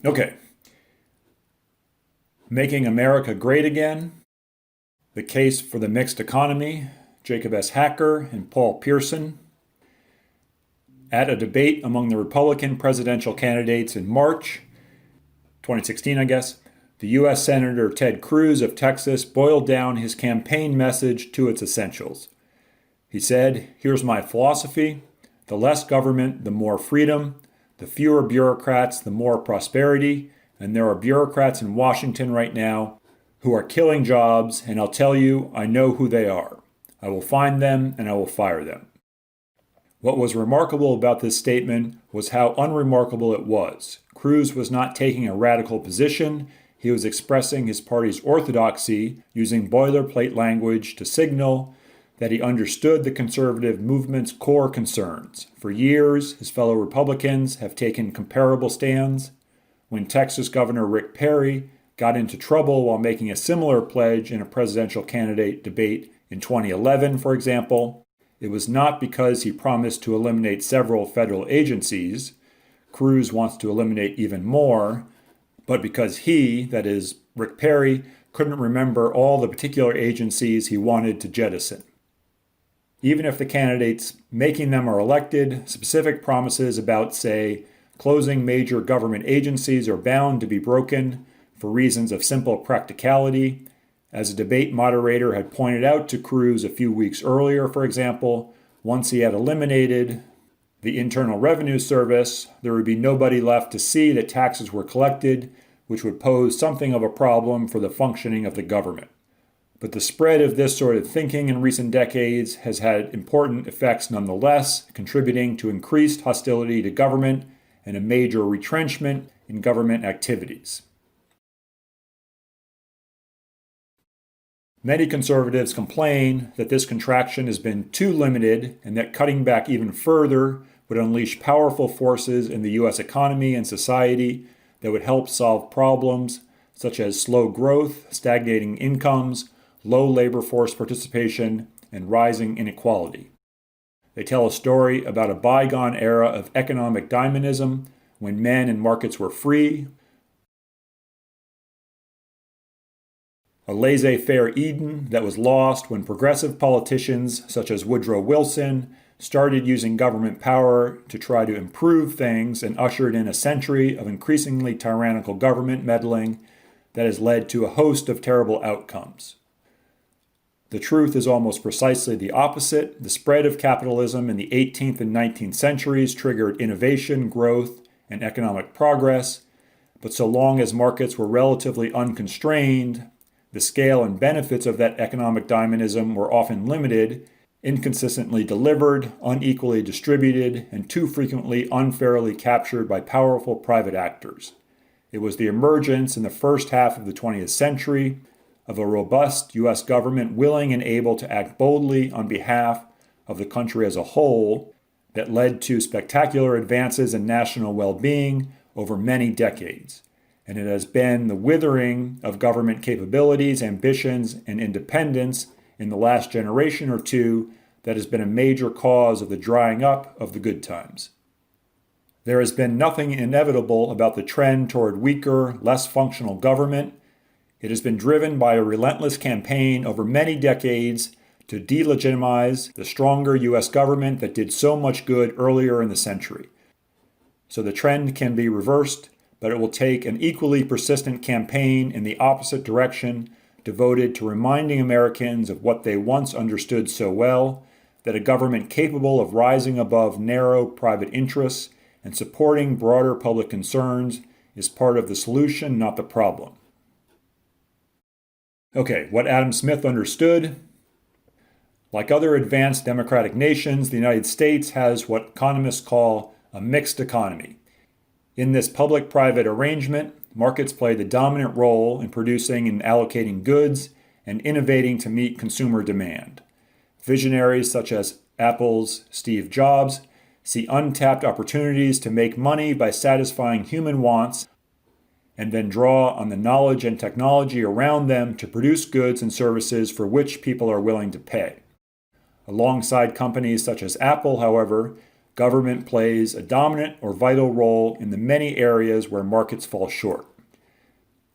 Okay. Making America Great Again, the case for the mixed economy, Jacob S. Hacker and Paul Pierson. At a debate among the Republican presidential candidates in March 2016, the U.S. Senator Ted Cruz of Texas boiled down his campaign message to its essentials. He said, "Here's my philosophy. The less government, the more freedom. The fewer bureaucrats, the more prosperity. And there are bureaucrats in Washington right now who are killing jobs, and I'll tell you, I know who they are. I will find them and I will fire them." What was remarkable about this statement was how unremarkable it was. Cruz was not taking a radical position. He was expressing his party's orthodoxy, using boilerplate language to signal that he understood the conservative movement's core concerns. For years, his fellow Republicans have taken comparable stands. When Texas Governor Rick Perry got into trouble while making a similar pledge in a presidential candidate debate in 2011, for example, it was not because he promised to eliminate several federal agencies. Cruz wants to eliminate even more, but because he, that is, Rick Perry, couldn't remember all the particular agencies he wanted to jettison. Even if the candidates making them are elected, specific promises about, say, closing major government agencies are bound to be broken for reasons of simple practicality. As a debate moderator had pointed out to Cruz a few weeks earlier, for example, once he had eliminated the Internal Revenue Service, there would be nobody left to see that taxes were collected, which would pose something of a problem for the functioning of the government. But the spread of this sort of thinking in recent decades has had important effects nonetheless, contributing to increased hostility to government and a major retrenchment in government activities. Many conservatives complain that this contraction has been too limited and that cutting back even further would unleash powerful forces in the U.S. economy and society that would help solve problems such as slow growth, stagnating incomes, low labor force participation, and rising inequality. They tell a story about a bygone era of economic dynamism when men and markets were free, a laissez-faire Eden that was lost when progressive politicians such as Woodrow Wilson started using government power to try to improve things and ushered in a century of increasingly tyrannical government meddling that has led to a host of terrible outcomes. The truth is almost precisely the opposite. The spread of capitalism in the 18th and 19th centuries triggered innovation, growth, and economic progress, but so long as markets were relatively unconstrained, the scale and benefits of that economic dynamism were often limited, inconsistently delivered, unequally distributed, and too frequently unfairly captured by powerful private actors. It was the emergence in the first half of the 20th century of a robust U.S. government willing and able to act boldly on behalf of the country as a whole that led to spectacular advances in national well-being over many decades. And it has been the withering of government capabilities, ambitions, and independence in the last generation or two that has been a major cause of the drying up of the good times. There has been nothing inevitable about the trend toward weaker, less functional government. It has been driven by a relentless campaign over many decades to delegitimize the stronger U.S. government that did so much good earlier in the century. So the trend can be reversed, but it will take an equally persistent campaign in the opposite direction, devoted to reminding Americans of what they once understood so well, that a government capable of rising above narrow private interests and supporting broader public concerns is part of the solution, not the problem. Okay, what Adam Smith understood. Like other advanced democratic nations, the United States has what economists call a mixed economy. In this public-private arrangement, markets play the dominant role in producing and allocating goods and innovating to meet consumer demand. Visionaries such as Apple's Steve Jobs see untapped opportunities to make money by satisfying human wants and then draw on the knowledge and technology around them to produce goods and services for which people are willing to pay. Alongside companies such as Apple, however, government plays a dominant or vital role in the many areas where markets fall short.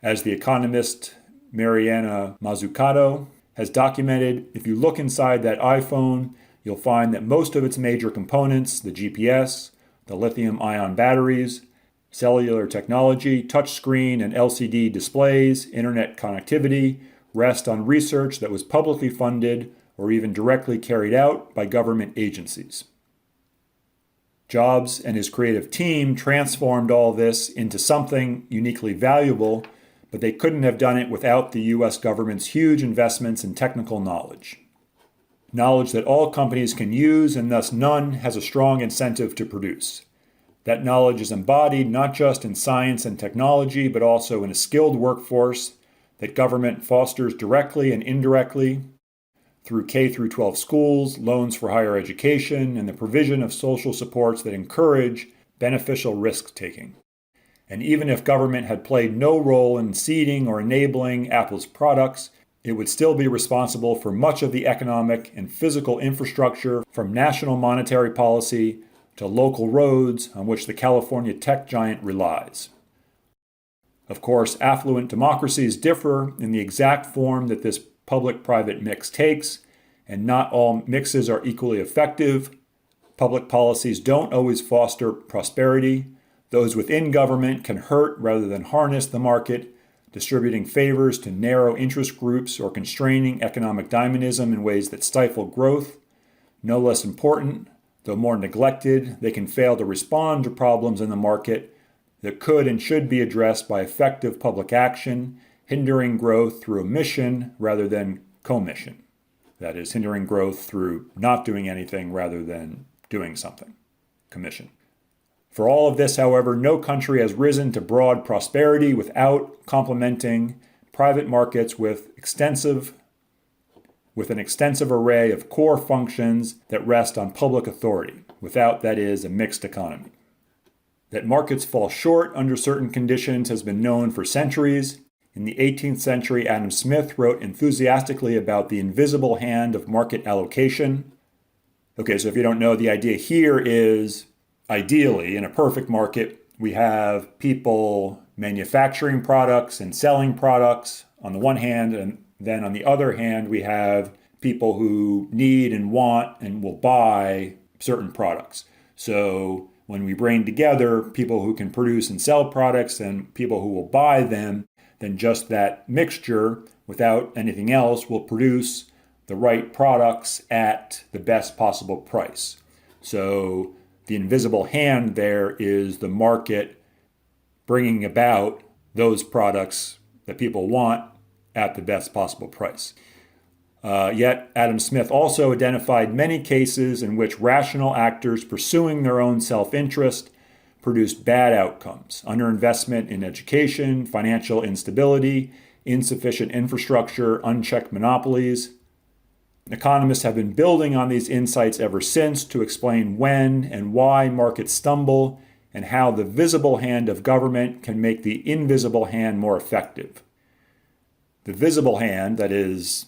As the economist Mariana Mazzucato has documented, if you look inside that iPhone, you'll find that most of its major components, the GPS, the lithium-ion batteries, cellular technology, touchscreen and LCD displays, internet connectivity, rest on research that was publicly funded or even directly carried out by government agencies. Jobs and his creative team transformed all this into something uniquely valuable, but they couldn't have done it without the US government's huge investments in technical knowledge. Knowledge that all companies can use and thus none has a strong incentive to produce. That knowledge is embodied not just in science and technology, but also in a skilled workforce that government fosters directly and indirectly through K-12 schools, loans for higher education, and the provision of social supports that encourage beneficial risk-taking. And even if government had played no role in seeding or enabling Apple's products, it would still be responsible for much of the economic and physical infrastructure, from national monetary policy to local roads on which the California tech giant relies. Of course, affluent democracies differ in the exact form that this public-private mix takes, and not all mixes are equally effective. Public policies don't always foster prosperity. Those within government can hurt rather than harness the market, distributing favors to narrow interest groups or constraining economic dynamism in ways that stifle growth. No less important, though more neglected, they can fail to respond to problems in the market that could and should be addressed by effective public action, hindering growth through omission rather than commission. That is, hindering growth through not doing anything rather than doing something. Commission. For all of this, however, no country has risen to broad prosperity without complementing private markets with an extensive array of core functions that rest on public authority. Without, that is, a mixed economy. That markets fall short under certain conditions has been known for centuries. In the 18th century, Adam Smith wrote enthusiastically about the invisible hand of market allocation. Okay, so if you don't know, the idea here is, ideally, in a perfect market, we have people manufacturing products and selling products on the one hand, and then on the other hand, we have people who need and want and will buy certain products. So when we bring together people who can produce and sell products and people who will buy them, then just that mixture, without anything else, will produce the right products at the best possible price. So the invisible hand there is the market bringing about those products that people want at the best possible price. Yet Adam Smith also identified many cases in which rational actors pursuing their own self-interest produced bad outcomes: underinvestment in education, financial instability, insufficient infrastructure, unchecked monopolies. Economists have been building on these insights ever since to explain when and why markets stumble and how the visible hand of government can make the invisible hand more effective. The visible hand, that is,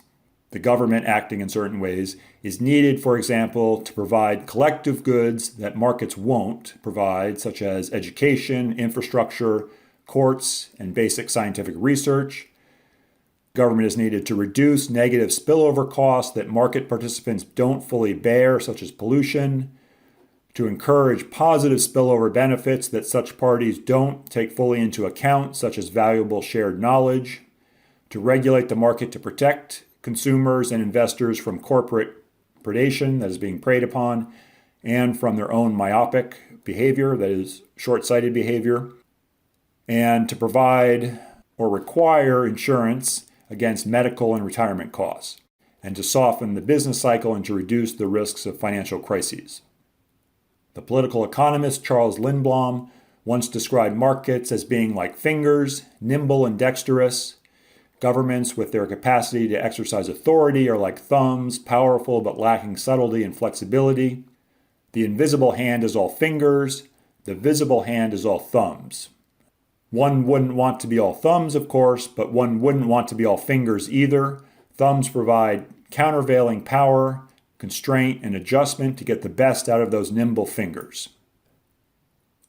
the government acting in certain ways, is needed, for example, to provide collective goods that markets won't provide, such as education, infrastructure, courts, and basic scientific research. Government is needed to reduce negative spillover costs that market participants don't fully bear, such as pollution, to encourage positive spillover benefits that such parties don't take fully into account, such as valuable shared knowledge, to regulate the market to protect consumers and investors from corporate predation that is being preyed upon, and from their own myopic behavior, that is, short-sighted behavior, and to provide or require insurance against medical and retirement costs, and to soften the business cycle and to reduce the risks of financial crises. The political economist Charles Lindblom once described markets as being like fingers, nimble and dexterous. Governments, with their capacity to exercise authority, are like thumbs, powerful but lacking subtlety and flexibility. The invisible hand is all fingers. The visible hand is all thumbs. One wouldn't want to be all thumbs, of course, but one wouldn't want to be all fingers either. Thumbs provide countervailing power, constraint, and adjustment to get the best out of those nimble fingers.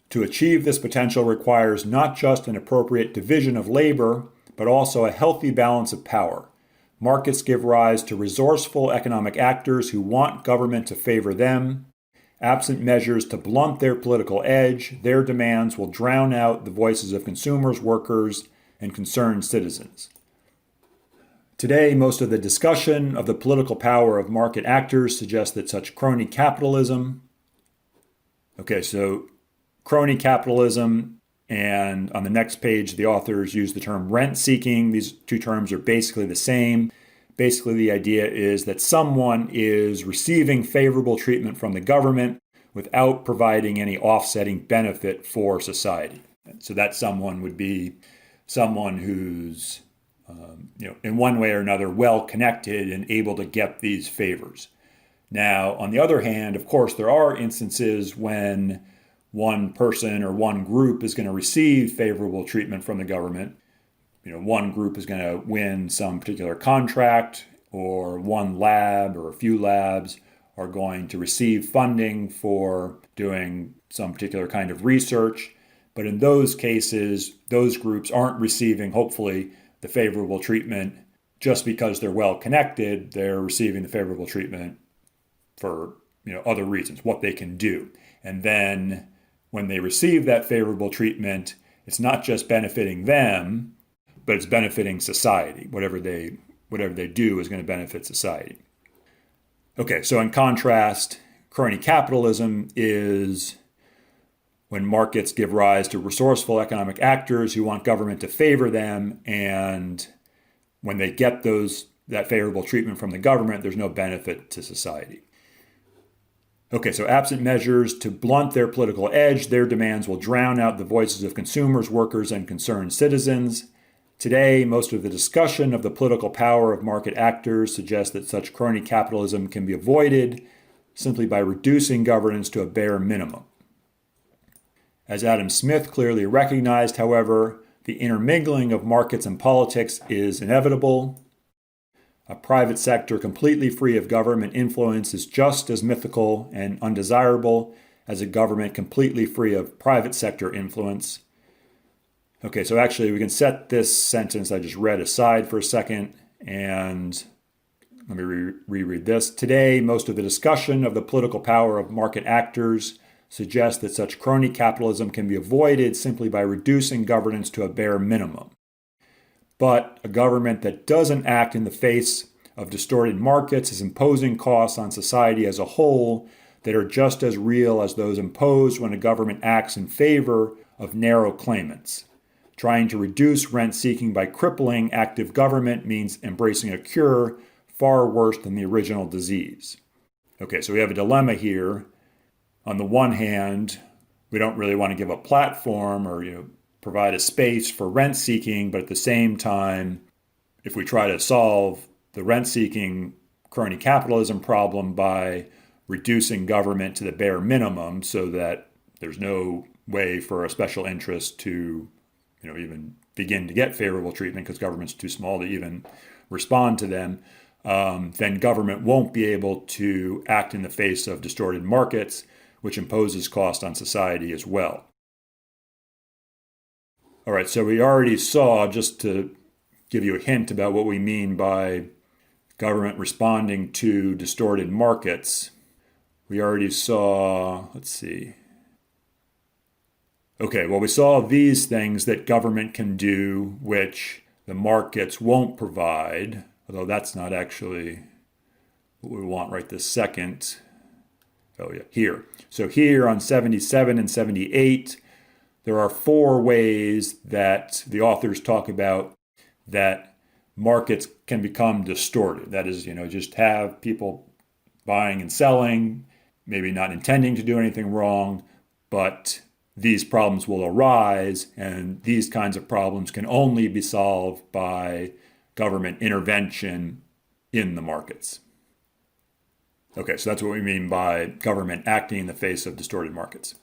To achieve this potential requires not just an appropriate division of labor, but also a healthy balance of power. Markets give rise to resourceful economic actors who want government to favor them. Absent measures to blunt their political edge, their demands will drown out the voices of consumers, workers, and concerned citizens. Today, most of the discussion of the political power of market actors suggests that such crony capitalism. Crony capitalism, and on the next page, the authors use the term rent-seeking. These two terms are basically the same. Basically, the idea is that someone is receiving favorable treatment from the government without providing any offsetting benefit for society. So that someone would be someone who's, in one way or another, well-connected and able to get these favors. Now, on the other hand, of course, there are instances when one person or one group is going to receive favorable treatment from the government. One group is going to win some particular contract, or one lab or a few labs are going to receive funding for doing some particular kind of research. But in those cases, those groups aren't receiving, hopefully, the favorable treatment just because they're well connected. They're receiving the favorable treatment for other reasons, what they can do. And then when they receive that favorable treatment, it's not just benefiting them, but it's benefiting society. Whatever they do is going to benefit society. Okay, so in contrast, crony capitalism is when markets give rise to resourceful economic actors who want government to favor them, and when they get that favorable treatment from the government, there's no benefit to society. Okay, so absent measures to blunt their political edge, their demands will drown out the voices of consumers, workers, and concerned citizens. Today, most of the discussion of the political power of market actors suggests that such crony capitalism can be avoided simply by reducing governance to a bare minimum. As Adam Smith clearly recognized, however, the intermingling of markets and politics is inevitable. A private sector completely free of government influence is just as mythical and undesirable as a government completely free of private sector influence. Okay, so actually we can set this sentence I just read aside for a second, and let me reread this. Today, most of the discussion of the political power of market actors suggests that such crony capitalism can be avoided simply by reducing governance to a bare minimum. But a government that doesn't act in the face of distorted markets is imposing costs on society as a whole that are just as real as those imposed when a government acts in favor of narrow claimants. Trying to reduce rent-seeking by crippling active government means embracing a cure far worse than the original disease. Okay, so we have a dilemma here. On the one hand, we don't really want to give a platform or provide a space for rent-seeking, but at the same time, if we try to solve the rent-seeking crony capitalism problem by reducing government to the bare minimum so that there's no way for a special interest to even begin to get favorable treatment because government's too small to even respond to them, then government won't be able to act in the face of distorted markets, which imposes cost on society as well. All right, so we already saw, just to give you a hint about what we mean by government responding to distorted markets, we already saw, we saw these things that government can do, which the markets won't provide, although that's not actually what we want right this second. Here. So here on 77 and 78, there are 4 ways that the authors talk about that markets can become distorted. That is, just have people buying and selling, maybe not intending to do anything wrong, but these problems will arise, and these kinds of problems can only be solved by government intervention in the markets. Okay, so that's what we mean by government acting in the face of distorted markets.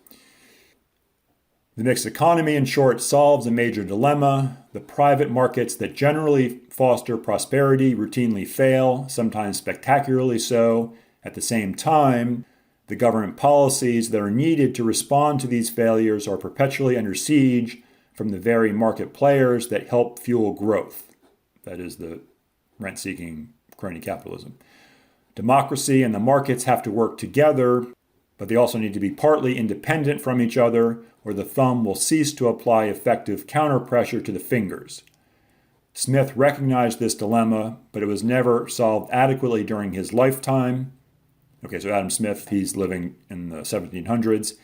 The mixed economy, in short, solves a major dilemma. The private markets that generally foster prosperity routinely fail, sometimes spectacularly so, At the same time, the government policies that are needed to respond to these failures are perpetually under siege from the very market players that help fuel growth. That is the rent-seeking crony capitalism. Democracy and the markets have to work together, but they also need to be partly independent from each other, or the thumb will cease to apply effective counter-pressure to the fingers. Smith recognized this dilemma, but it was never solved adequately during his lifetime. Okay, so Adam Smith, he's living in the 1700s,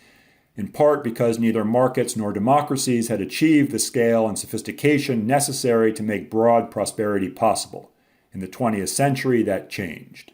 in part because neither markets nor democracies had achieved the scale and sophistication necessary to make broad prosperity possible. In the 20th century, that changed.